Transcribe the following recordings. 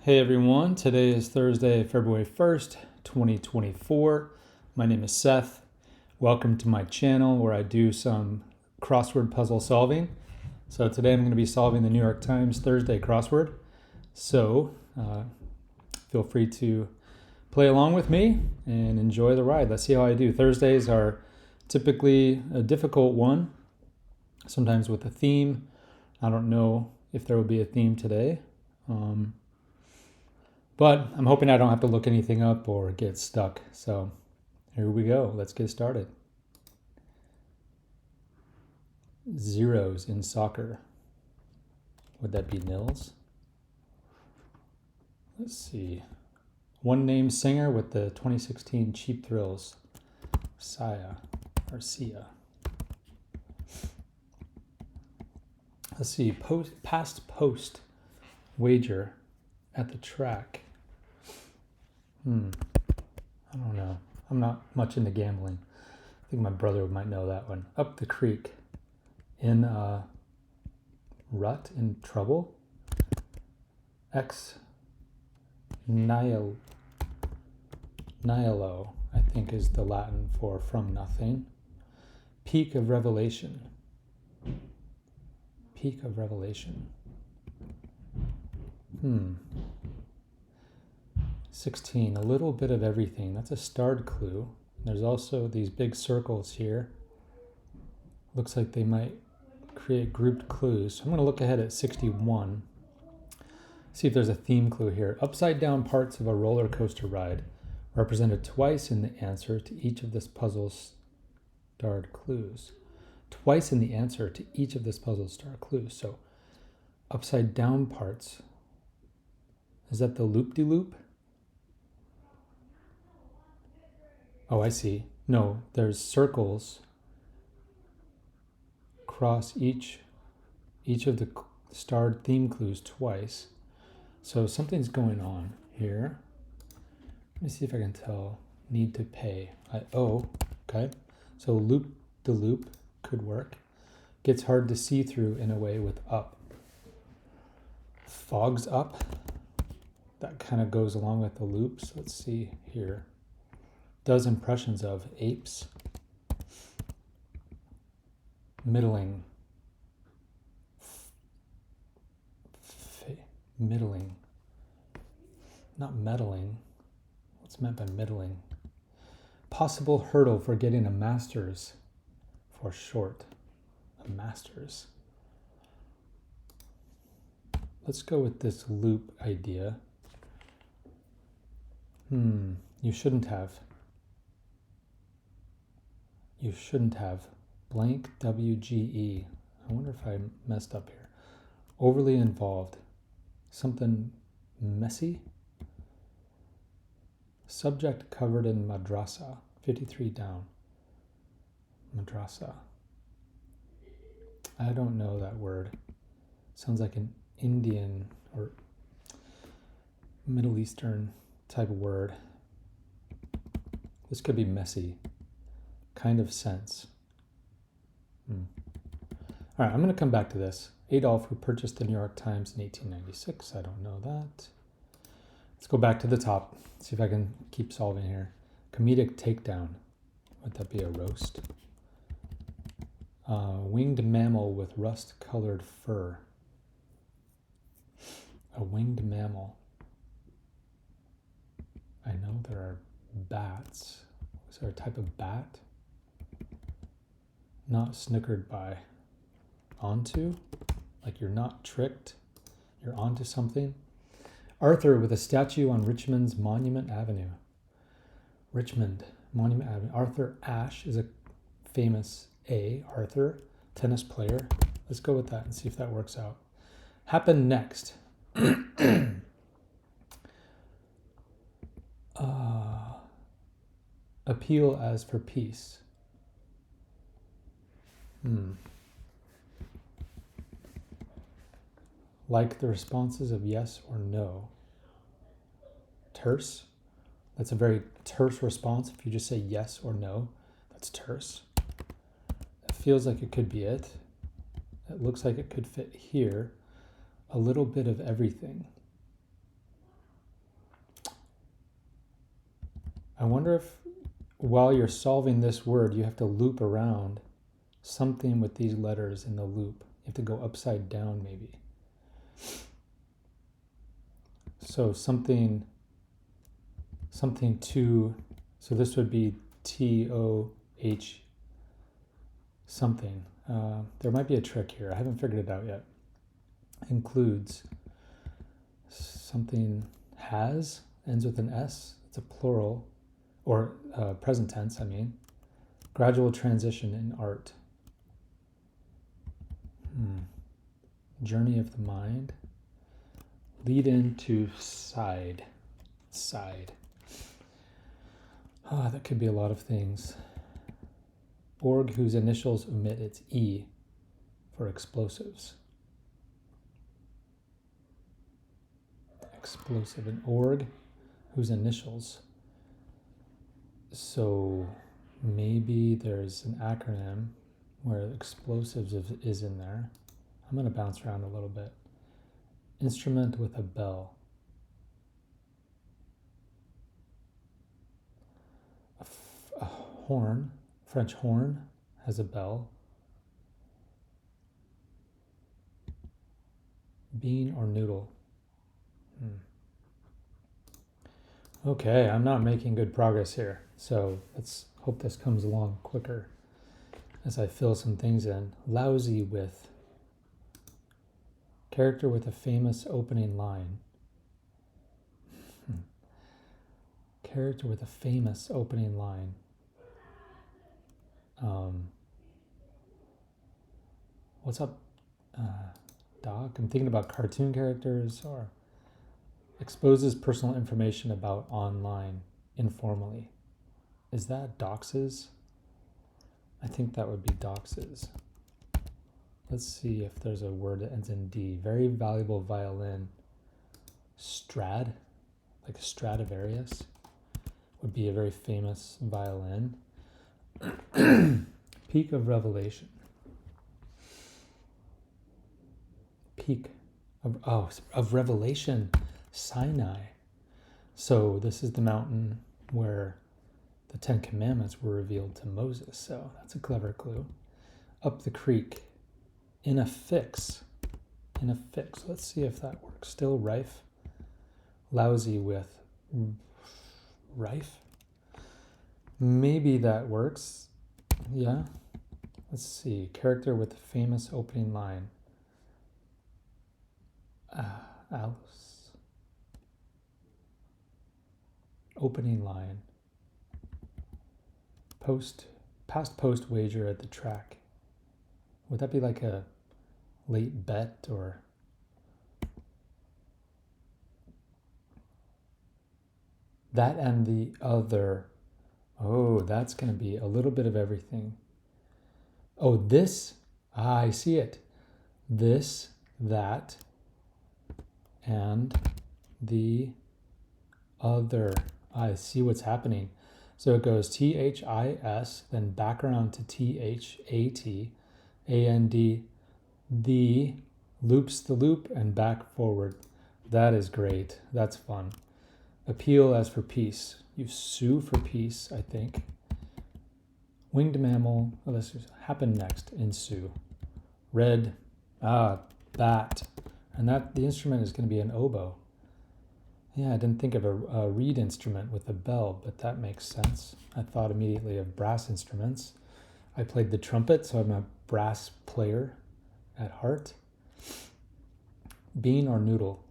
Hey everyone, today is Thursday, February 1st, 2024. My name is Seth. Welcome to my channel where I do some crossword puzzle solving. So today I'm going to be solving the New York Times Thursday crossword. So feel free to play along with me and enjoy the ride. Let's see how I do. Thursdays are typically a difficult one, sometimes with a theme. I don't know if there will be a theme today. But I'm hoping I don't have to look anything up or get stuck. So here we go. Let's get started. Zeros in soccer. Would that be nils? Let's see. One named singer with the 2016 Cheap Thrills. Sia. Let's see. Past post wager at the track. I don't know. I'm not much into gambling. I think my brother might know that one. Up the creek. In rut, in trouble. Ex nihilo, I think is the Latin for from nothing. Peak of revelation. 16, a little bit of everything. That's a starred clue. There's also these big circles here. Looks like they might create grouped clues. So I'm going to look ahead at 61. See if there's a theme clue here. Upside down parts of a roller coaster ride represented twice in the answer to each of this puzzle's starred clues. Twice in the answer to each of this puzzle's starred clues. So upside down parts. Is that the loop-de-loop? Oh, I see. No, there's circles across each of the starred theme clues twice. So something's going on here. Let me see if I can tell. Need to pay. Okay. So loop-de-loop could work. Gets hard to see through in a way with up. Fogs up. That kind of goes along with the loops. Let's see here. Does impressions of apes. Middling. Middling. Not meddling. What's meant by middling? Possible hurdle for getting a master's for short. A master's. Let's go with this loop idea. You shouldn't have. You shouldn't have. Blank WGE. I wonder if I messed up here. Overly involved. Something messy. Subject covered in madrasa. 53 down. Madrasa. I don't know that word. Sounds like an Indian or Middle Eastern type of word. This could be messy. Kind of sense. All right, I'm going to come back to this. Adolf, who purchased the New York Times in 1896. I don't know that. Let's go back to the top. See if I can keep solving here. Comedic takedown. Would that be a roast? Winged mammal with rust-colored fur. A winged mammal. I know there are bats. Is there a type of bat? Not snookered by. Onto? Like you're not tricked. You're onto something. Arthur with a statue on Richmond's Monument Avenue. Richmond, Monument Avenue. Arthur Ashe is a famous Arthur, tennis player. Let's go with that and see if that works out. Happen next. Appeal as for peace. Like the responses of yes or no. Terse. That's a very terse response. If you just say yes or no, that's terse. It feels like it could be it. It looks like it could fit here. A little bit of everything. I wonder if while you're solving this word, you have to loop around something with these letters in the loop. You have to go upside down maybe. So something to, so this would be TOH something. There might be a trick here. I haven't figured it out yet. Includes something has, ends with an S. It's a plural, or present tense, I mean. Gradual transition in art. Journey of the mind. Lead into side. That could be a lot of things. Org whose initials omit its E for explosives. Explosive. An org whose initials. So maybe there's an acronym where explosives is in there. I'm going to bounce around a little bit. Instrument with a bell. A horn, French horn, has a bell. Bean or noodle. Okay, I'm not making good progress here, so let's hope this comes along quicker as I fill some things in. Lousy with. Character with a famous opening line. Character with a famous opening line. What's up, Doc? I'm thinking about cartoon characters, or exposes personal information about online informally. Is that doxes? I think that would be doxes. Let's see if there's a word that ends in D. Very valuable violin. Strad, like a Stradivarius, would be a very famous violin. Peak of revelation. Peak of revelation. Sinai. So this is the mountain where the Ten Commandments were revealed to Moses. So that's a clever clue. Up the creek. In a fix. Let's see if that works. Still rife. Lousy with rife. Maybe that works. Yeah. Let's see. Character with a famous opening line. Alice. Opening line. Past post wager at the track. Would that be like a late bet or? That and the other. Oh, that's going to be a little bit of everything. Oh, this. I see it. This, that, and the other. I see what's happening. So it goes THIS, then background to THAT, AND, the, loops the loop, and back forward. That is great. That's fun. Appeal as for peace. You sue for peace, I think. Winged mammal. Oh, this happen next. Ensue. Red. Bat. And that the instrument is going to be an oboe. Yeah, I didn't think of a reed instrument with a bell, but that makes sense. I thought immediately of brass instruments. I played the trumpet, so I'm a brass player at heart. Bean or noodle?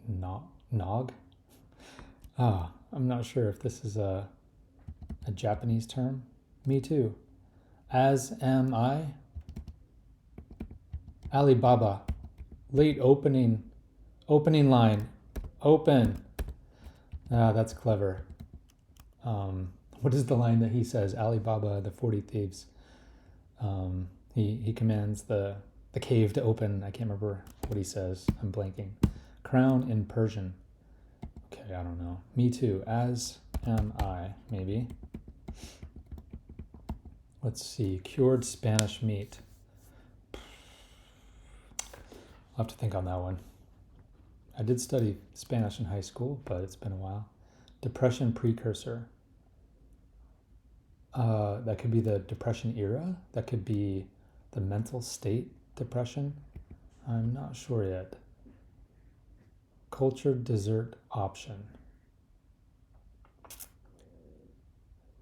Nog? I'm not sure if this is a Japanese term. Me too. As am I. Alibaba. Late opening line. Open. That's clever. What is the line that he says? Alibaba, the 40 thieves. He commands the cave to open. I can't remember what he says. I'm blanking. Crown in Persian. Okay, I don't know. Me too. As am I, maybe. Let's see. Cured Spanish meat. I'll have to think on that one. I did study Spanish in high school, but it's been a while. Depression precursor. That could be the depression era. That could be the mental state depression. I'm not sure yet. Cultured dessert option.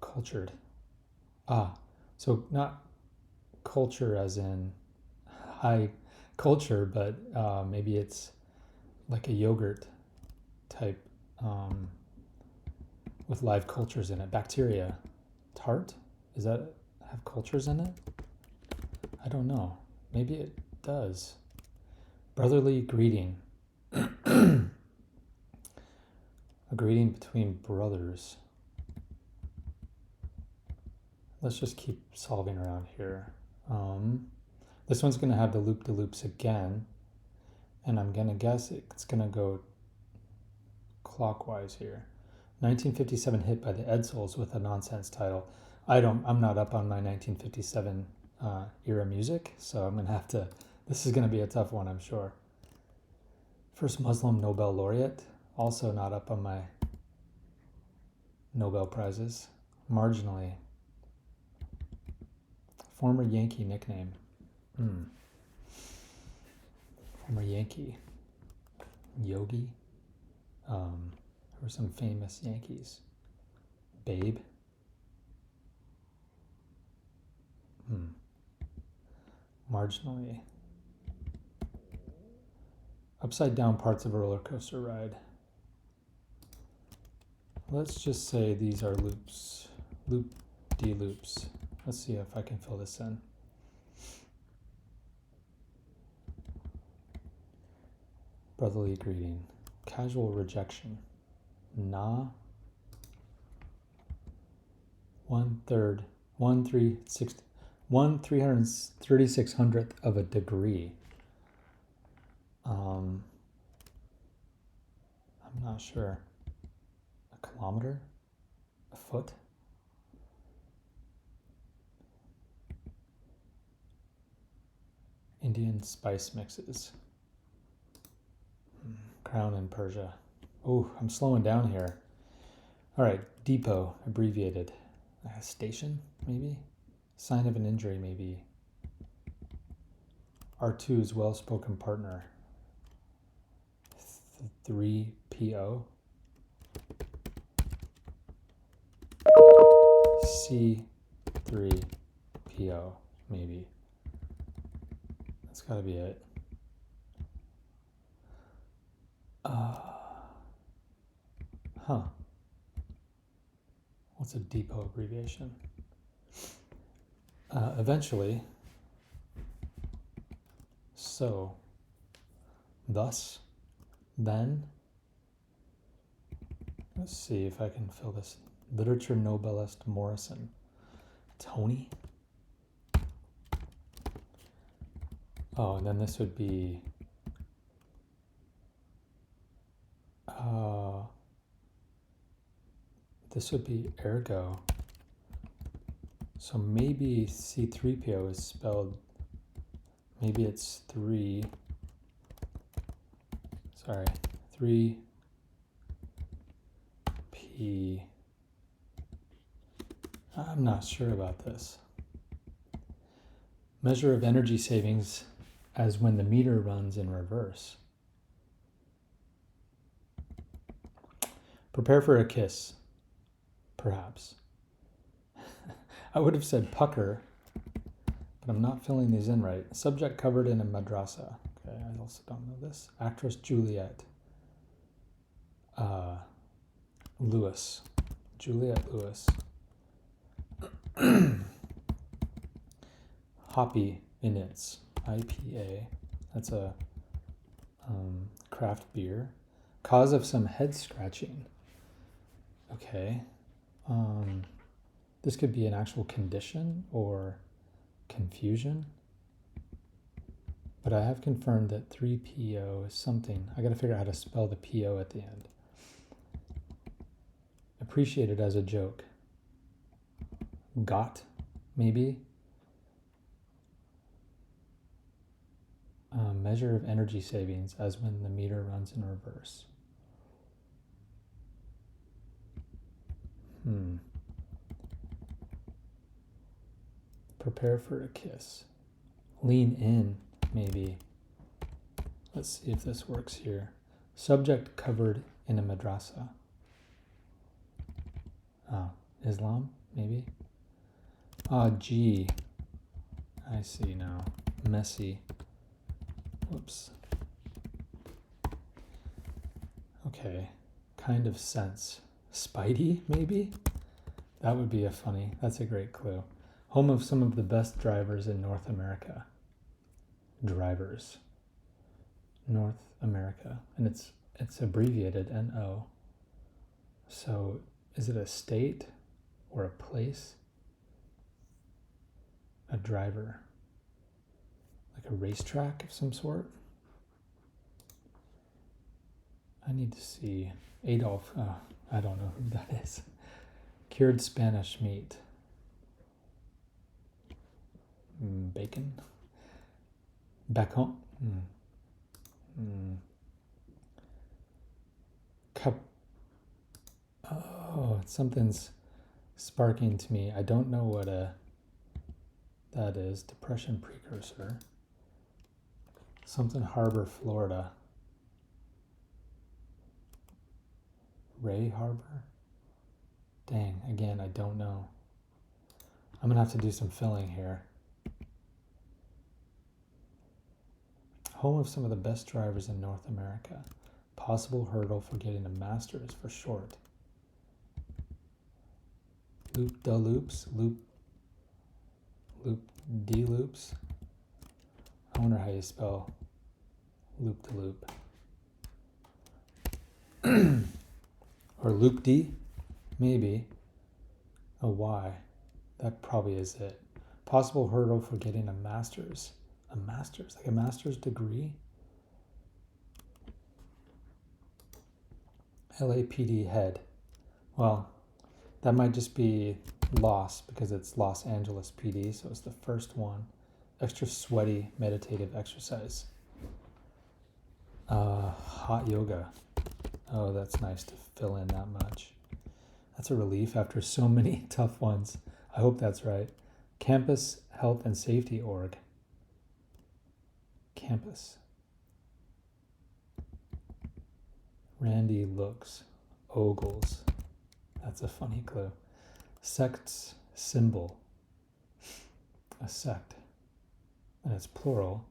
Cultured. So not culture as in high culture, but maybe it's like a yogurt type with live cultures in it. Bacteria. Tart? Does that have cultures in it? I don't know. Maybe it does. Brotherly greeting. A greeting between brothers. Let's just keep solving around here. This one's going to have the loop-de-loops again. And I'm going to guess it's going to go clockwise here. 1957 hit by the Edsols with a nonsense title. I'm not up on my 1957 era music, so I'm going to have to, this is going to be a tough one, I'm sure. First Muslim Nobel laureate, also not up on my Nobel Prizes, marginally. Former Yankee nickname. Former Yankee. Yogi. There were some famous Yankees. Babe. Marginally. Upside down parts of a roller coaster ride. Let's just say these are loops. Loop-de-loops. Let's see if I can fill this in. Brotherly greeting. Casual rejection. Nah. 1/33600th of a degree. I'm not sure. A kilometer? A foot? Indian spice mixes. Crown in Persia. Oh, I'm slowing down here. All right, depot, abbreviated. Station, maybe? Sign of an injury, maybe. R2's well-spoken partner. 3PO. C3PO, maybe. That's gotta be it. What's a depot abbreviation? Eventually. So. Thus. Then. Let's see if I can fill this. Literature Nobelist Morrison. Tony? Oh, and then this would be ergo. So maybe C3PO is spelled, maybe it's 3 P. I'm not sure about this. Measure of energy savings as when the meter runs in reverse. Prepare for a kiss, perhaps. I would have said pucker, but I'm not filling these in right. Subject covered in a madrasa. Okay, I also don't know this. Actress Juliette Lewis. Juliette Lewis. Hoppy Minutes. IPA. That's a craft beer. Cause of some head scratching. Okay. This could be an actual condition or confusion. But I have confirmed that 3PO is something. I got to figure out how to spell the PO at the end. Appreciated as a joke. Got, maybe. Measure of energy savings as when the meter runs in reverse. Prepare for a kiss. Lean in, maybe. Let's see if this works here. Subject covered in a madrasa. Islam, maybe? G. I see now. Messy. Whoops. Okay. Kind of sense. Spidey, maybe? That would be that's a great clue. Home of some of the best drivers in North America. Drivers. North America. And it's abbreviated NO. So is it a state or a place? A driver. Like a racetrack of some sort? I need to see. Adolf. I don't know who that is. Cured Spanish meat. Bacon. Bacon. Cup. Oh, something's sparking to me. I don't know what that is. Depression precursor. Something Harbor, Florida. Ray Harbor? Dang, again, I don't know. I'm gonna have to do some filling here. Home of some of the best drivers in North America. Possible hurdle for getting a master's for short. Loop de loops. Loop de loops. I wonder how you spell loop de loop. Or loop de, maybe. A Y. That probably is it. Possible hurdle for getting a master's. A master's, like a master's degree? LAPD head. Well, that might just be LOS because it's Los Angeles PD, so it's the first one. Extra sweaty meditative exercise. Hot yoga. Oh, that's nice to fill in that much. That's a relief after so many tough ones. I hope that's right. Campus Health and Safety Org. Campus. Randy looks. Ogles. That's a funny clue. Sect's symbol. A sect. And it's plural.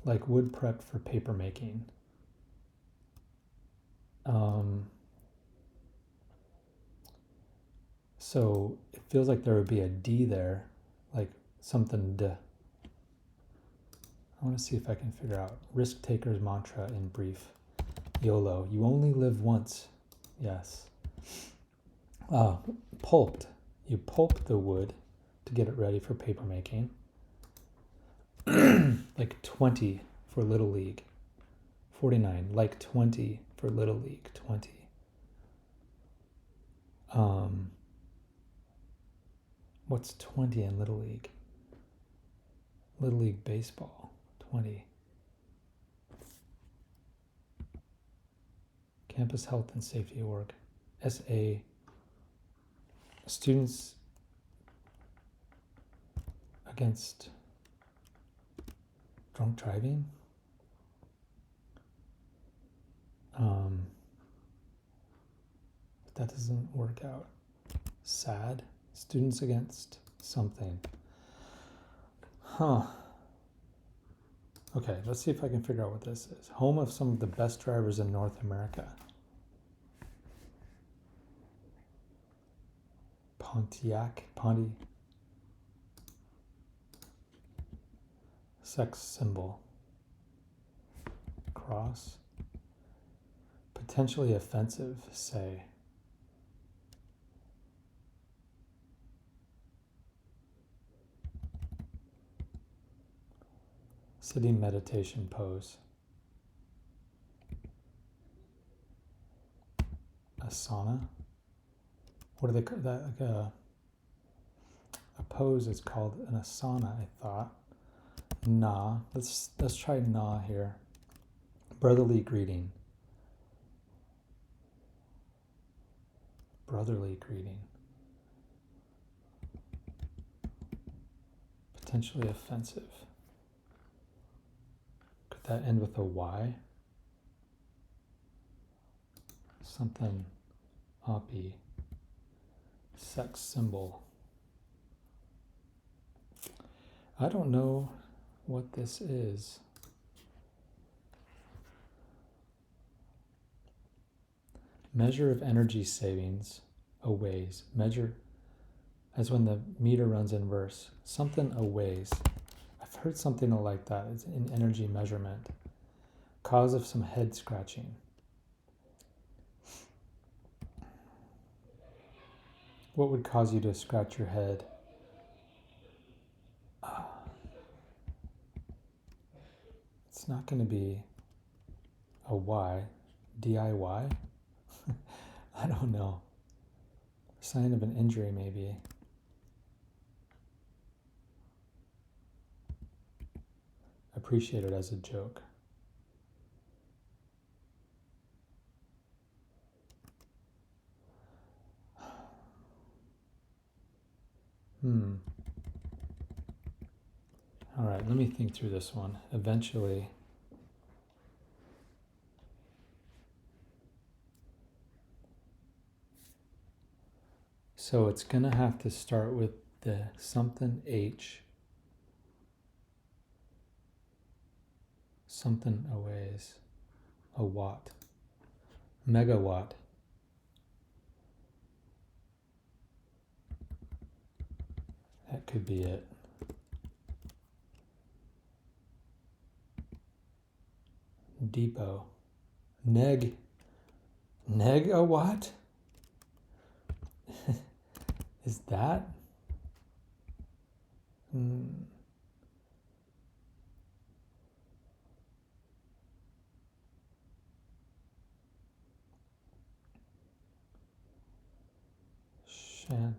Like wood prepped for paper making. So it feels like there would be a D there, like something D. I want to see if I can figure out. Risk taker's mantra in brief. YOLO. You only live once. Yes. Pulped. You pulp the wood to get it ready for paper making. Like 20 for Little League. 49. Like 20 for Little League. 20. What's 20 in Little League? Little League Baseball. 20. Campus Health and Safety Org. SA. Students against drunk driving. But that doesn't work out. SAD. Students against something. Huh. Okay, let's see if I can figure out what this is. Home of some of the best drivers in North America. Pontiac. Sex symbol. Cross. Potentially offensive, say. Sitting meditation pose. Asana. What do they call that? Like a pose is called an asana, I thought. Na. Let's try na here. Brotherly greeting. Brotherly greeting. Potentially offensive. Could that end with a Y? Something oppy. Sex symbol. I don't know what this is. Measure of energy savings, a ways. Measure as when the meter runs inverse. Something a ways. I've heard something like that. It's an energy measurement. Cause of some head scratching. What would cause you to scratch your head? It's not going to be a Y. DIY? I don't know. Sign of an injury, maybe. Appreciate it as a joke. All right, let me think through this one. Eventually. So it's going to have to start with the something H. Something a ways. A watt. Megawatt. That could be it. Depot. Neg a watt? Is that? Shant.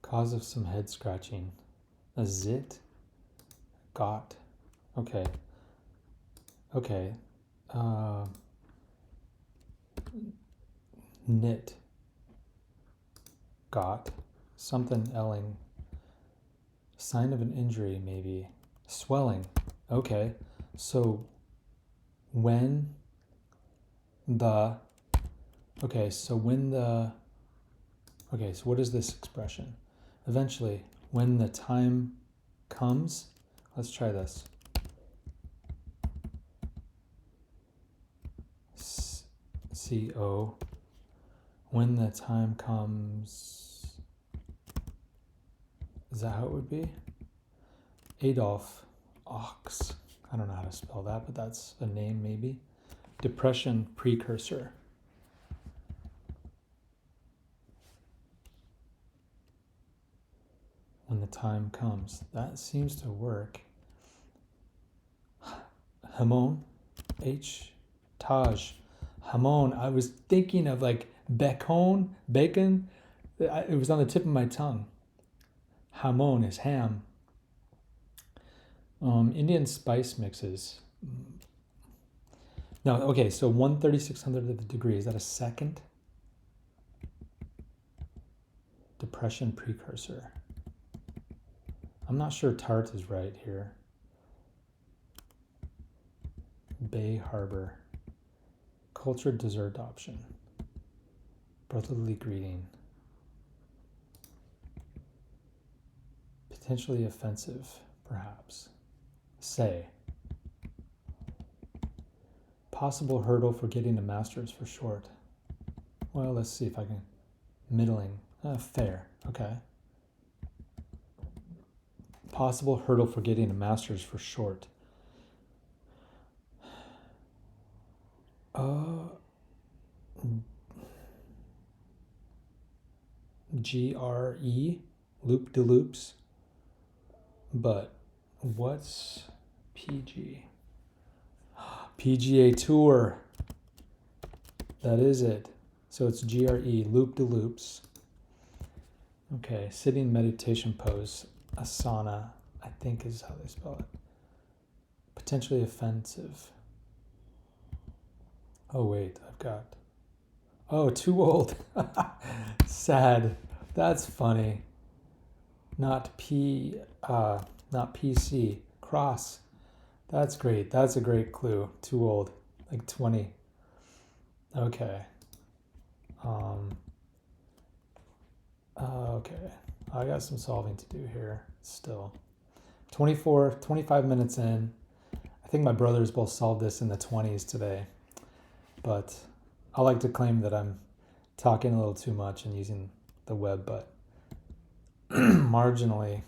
Cause of some head scratching. A zit? Got. Okay. Okay. Knit. Got. Something elling. Sign of an injury, maybe. Swelling. Okay. So when the... Okay, so when the... Okay, so what is this expression? Eventually, when the time comes... Let's try this. C-O. When the time comes... Is that how it would be? Adolf. Ox. I don't know how to spell that, but that's a name maybe. Depression precursor. When the time comes. That seems to work. Hamon. H. Taj. Hamon. I was thinking of like bacon. It was on the tip of my tongue. Hamon is ham. Indian spice mixes. No, okay, so 1/3600th of a degree. Is that a second? Depression precursor. I'm not sure tart is right here. Bay Harbor. Cultured dessert option. Brotherly greeting. Potentially offensive, perhaps. Say. Possible hurdle for getting a master's for short. Well, let's see if I can. Middling. Fair. Okay. Possible hurdle for getting a master's for short. GRE. Loop de loops. But what's PG? PGA Tour. That is it. So it's GRE, loop de loops. Okay, sitting meditation pose, asana, I think is how they spell it. Potentially offensive. Oh wait, I've got... Oh, too old. Sad. That's funny. Not PC. Cross. That's great. That's a great clue. Too old. Like 20. Okay. Okay. I got some solving to do here still. 25 minutes in. I think my brothers both solved this in the 20s today. But I like to claim that I'm talking a little too much and using the web, but marginally.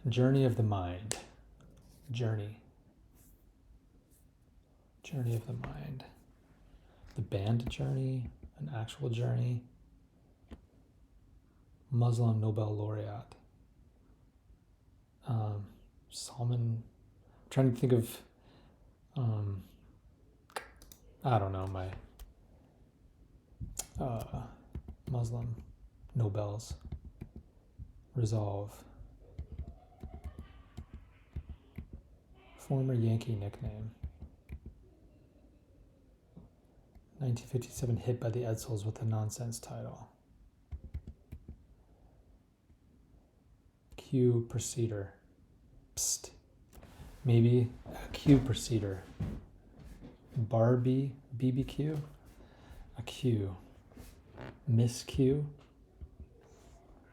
Journey of the mind. Journey of the mind. The band journey, an actual journey. Muslim Nobel laureate. Salman. I'm trying to think of, I don't know, my Muslim Nobels. Resolve. Former Yankee nickname. 1957 hit by the Edsels with a nonsense title. Q procedure. Psst. Maybe a Q procedure. Barbie BBQ. A Q. Miss Q.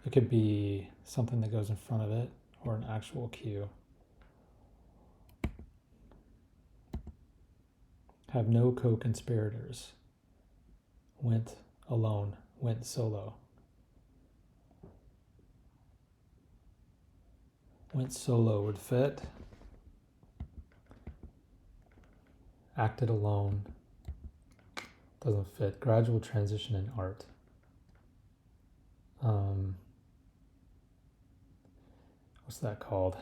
It could be something that goes in front of it or an actual Q. Have no co-conspirators. Went alone. Went solo. Went solo would fit. Acted alone. Doesn't fit. Gradual transition in art. What's that called?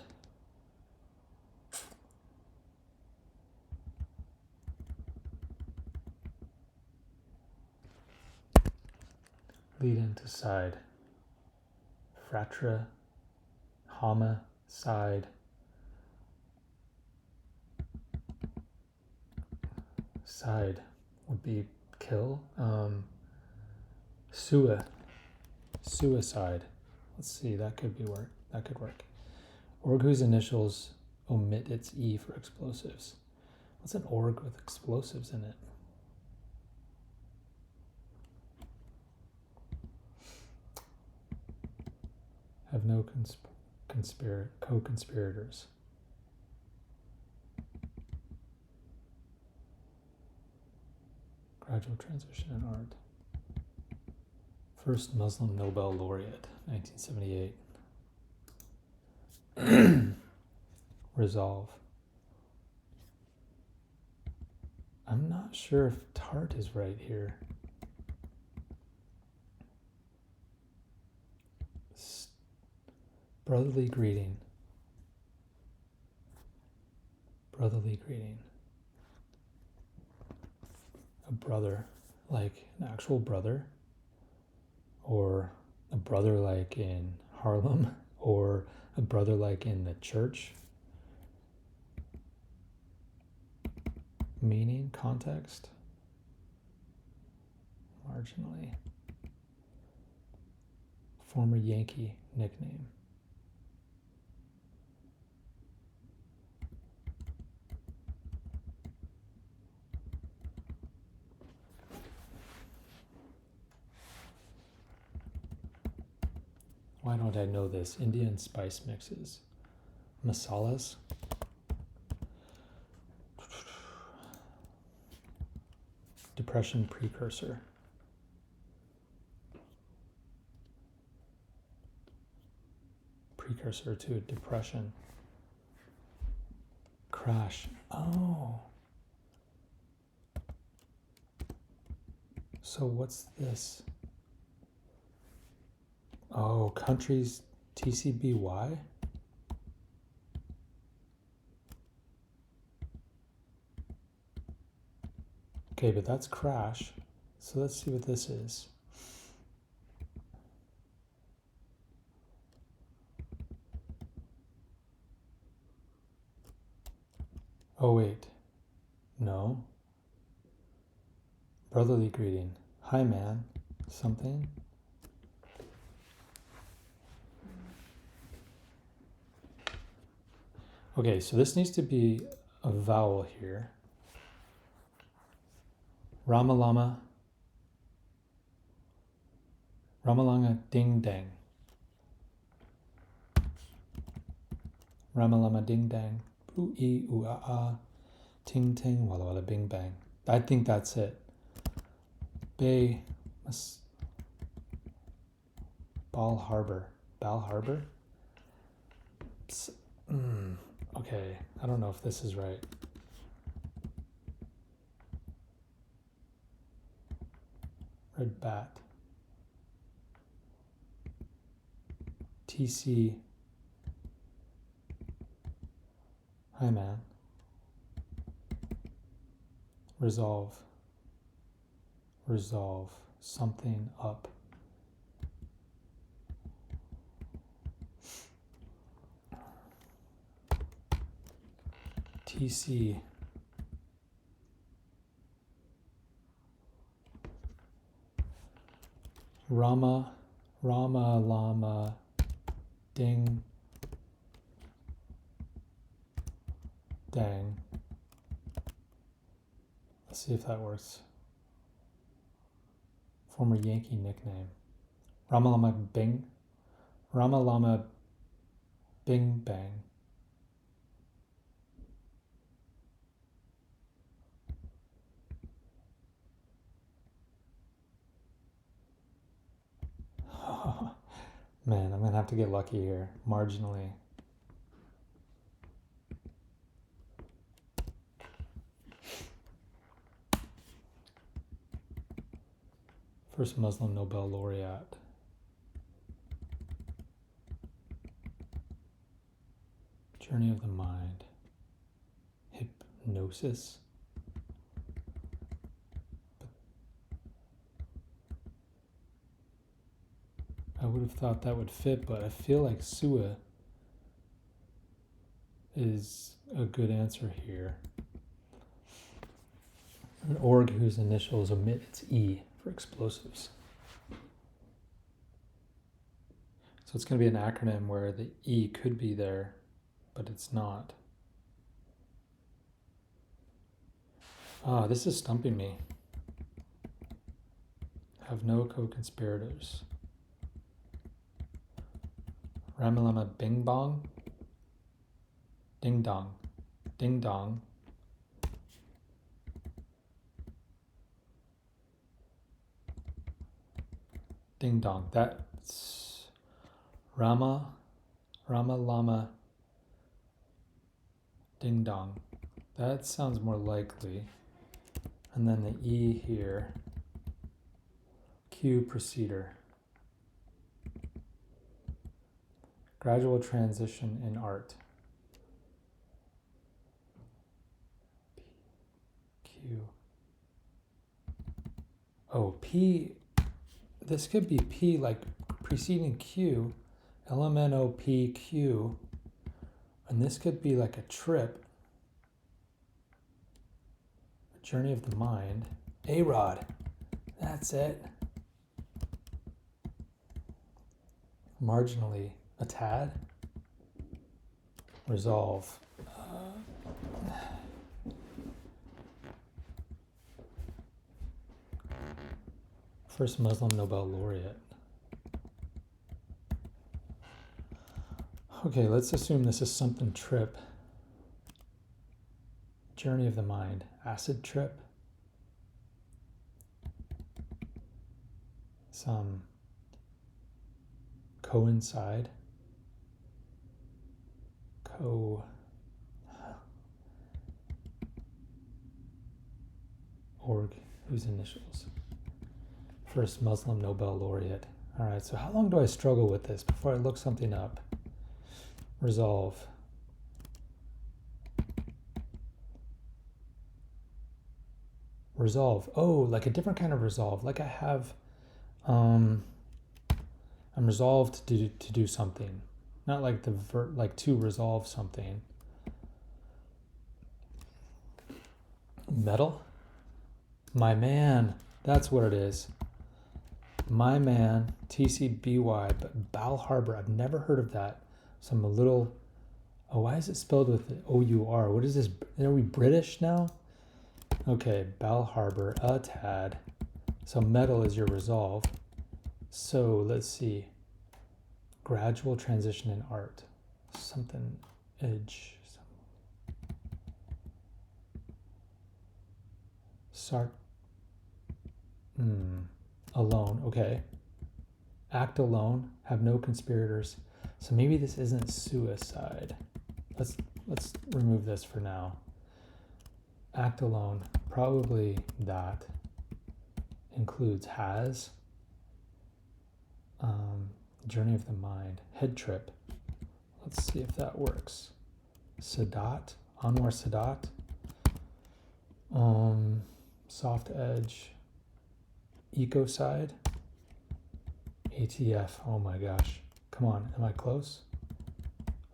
Lead into side. Fratra. Homicide. Side would be kill. Suicide. Let's see, that could work. Org whose initials omit its E for explosives. What's an org with explosives in it? Have no co-conspirators. Gradual transition in art. First Muslim Nobel laureate, 1978. Resolve. I'm not sure if tart is right here. Brotherly greeting. Brotherly greeting. A brother, like an actual brother, or a brother like in Harlem, or a brother like in the church. Meaning, context, marginally. Former Yankee nickname. Why don't I know this? Indian spice mixes. Masalas. Depression precursor. Precursor to depression. Crash. Oh. So what's this? Oh, countries TCBY? Okay, but that's crash. So let's see what this is. Oh, wait. No. Brotherly greeting. Hi, man. Something. Okay, so this needs to be a vowel here. Ramalama. Ramalanga ding dang. Ramalama ding dang. Ooh ee ooh ah ah. Ting ting walla walla bing bang. I think that's it. Bay. Bal Harbor. Bal Harbor? Okay, I don't know if this is right. Red bat. TC. Hi, man. Resolve. Resolve. Something up. TC. Rama. Rama Lama. Ding. Dang. Let's see if that works. Former Yankee nickname. Ramalama Bing. Ramalama Bing Bang. Man, I'm gonna have to get lucky here, marginally. First Muslim Nobel laureate. Journey of the mind. Hypnosis. I would have thought that would fit, but I feel like Sua is a good answer here. An org whose initials omit its E for explosives. So it's going to be an acronym where the E could be there, but it's not. This is stumping me. Have no co-conspirators. Ramalama Bing Bong? Ding Dong. Ding Dong. Ding Dong. That's Rama Lama Ding Dong. That sounds more likely. And then the E here. Q Procedure. Gradual transition in art. Q. Oh, P. This could be P like preceding Q. LMNOPQ. And this could be like a trip. A journey of the mind. A-Rod. That's it. Marginally. A tad. Resolve. First Muslim Nobel laureate. Okay, let's assume this is something trip. Journey of the mind. Acid trip. Some coincide. Org, whose initials? First Muslim Nobel laureate. All right, so how long do I struggle with this before I look something up? Resolve. Resolve. Oh, like a different kind of resolve. Like I have, I'm resolved to do something. Not like the like to resolve something. Metal? My man. That's what it is. My man, TCBY, but Bal Harbor. I've never heard of that. So I'm a little... Oh, why is it spelled with O-U-R? What is this? Are we British now? Okay, Bal Harbor, a tad. So metal is your resolve. So let's see. Gradual transition in art. Something edge. Sart. Alone. Okay. Act alone. Have no conspirators. So maybe this isn't suicide. Let's remove this for now. Act alone. Probably that. Includes has. Journey of the mind. Head trip. Let's see if that works. Sadat. Anwar Sadat. Soft edge. Ecocide. ATF. Oh my gosh. Come on. Am I close?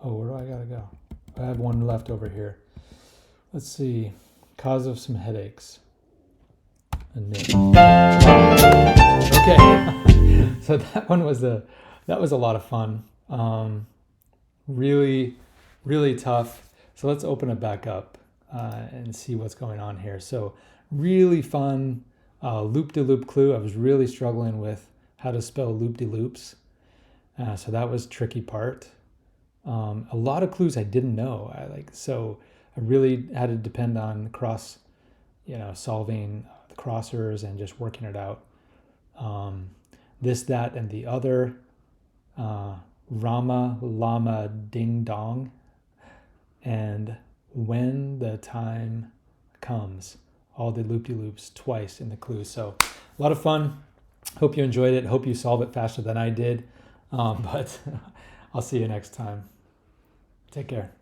Oh, where do I gotta go? I have one left over here. Let's see. Cause of some headaches. Okay. So that one was a lot of fun. Really, really tough. So let's open it back up and see what's going on here. So really fun loop-de-loop clue. I was really struggling with how to spell loop-de-loops. So that was tricky part. A lot of clues I didn't know. I really had to depend on solving the crossers and just working it out. This, that, and the other. Rama, Lama, Ding Dong. And when the time comes. All the loop-de-loops twice in the clues. So a lot of fun. Hope you enjoyed it. Hope you solve it faster than I did. But I'll see you next time. Take care.